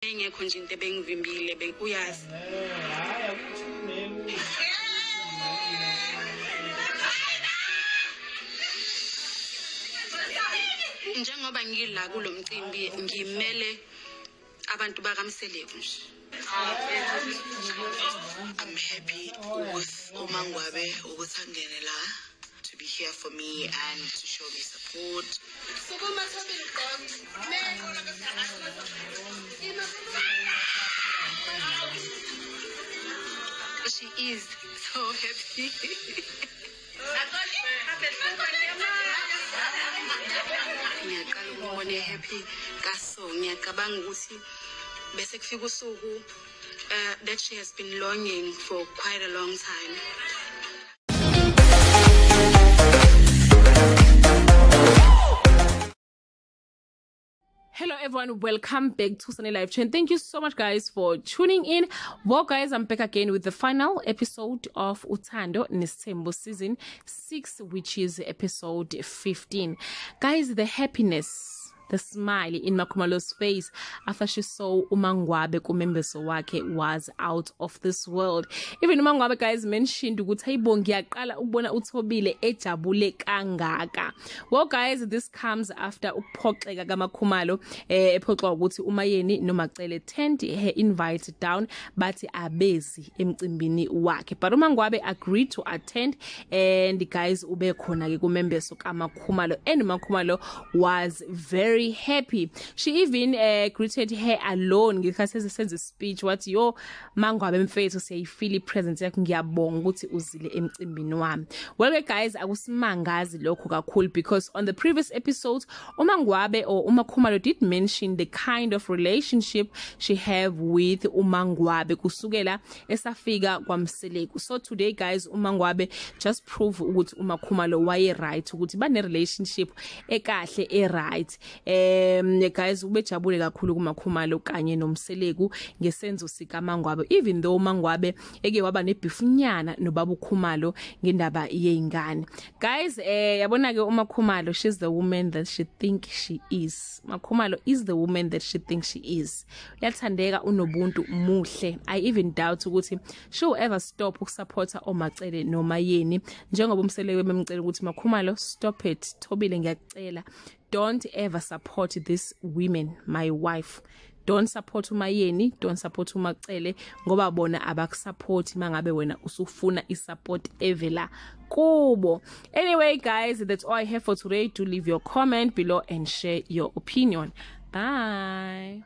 engekho nje into ebengivimbile bekuyazi njengoba ngila kulomcimbi ngimele abantu bakamseleku nje. I'm happy with Mangwabe Uthando to be here for me and to show me support. She is so happy. Ngiyaqala ukubona happy kaso ngiyacabanga ukuthi bese kufika usuku that she has been longing for quite a long time. Hello everyone, welcome back to Sunny Live Chain. Thank you so much guys for tuning in. Well guys, I'm back again with the final episode of Uthando Nesthembu season 6, which is episode 15. Guys, the happiness, the smile in Makhumalo's face after she saw Mangwabe Kumembeso wake was out of this world. Even Mangwabe guys mentioned ukuthi hayibo ngiyaqala ukubona uThobile ejabule kangaka. Well guys, this comes after ukuphoxeka kaMakhumalo ephoxwa ukuthi umayeni noMacele turned her invite down bathi abezi emcimbini wakhe. But uMangwabe agreed to attend and guys ube khona ke kuMembeso kaMakhumalo and Makhumalo was very happy. She even greeted her alone ngikhathi senze speech wathi yo Mangwabe mfethu siyayifeel presence yakho ngiyabonga ukuthi uzile emcimbini wami. Well guys, akusimangazi lokho kakhulu because on the previous episodes uMangwabe or uMakhumalo did mention the kind of relationship she have with uMangwabe kusukela esafika kwaMseleku. So today guys uMangwabe just prove ukuthi uMakhumalo waye right ukuthi bane relationship ekahle right. Guys ubejabule kakhulu kuMakhumalo kanye noMseleku ngesenzo sika Mangwabe, even though Mangwabe eke waba nebifunyana nobaba uKhumalo ngendaba yeingane. Guys yabona ke uMakhumalo, she's the woman that she think she is. Makhumalo is the woman that she thinks she is. Uyathandeka, unobuntu, muhle. I even doubt ukuthi she will ever stop ukusupporta oMacele noma yeni njengoba uMseleku bemcela ukuthi Makhumalo stop it, Thobile ngiyacela, don't ever support these women, my wife. Don't support umayeni, don't support uMacele ngoba bona abakusupport mangabe wena usufuna isupport evela kubo. Anyway guys, that's all I have for today. Do leave your comment below and share your opinion. Bye.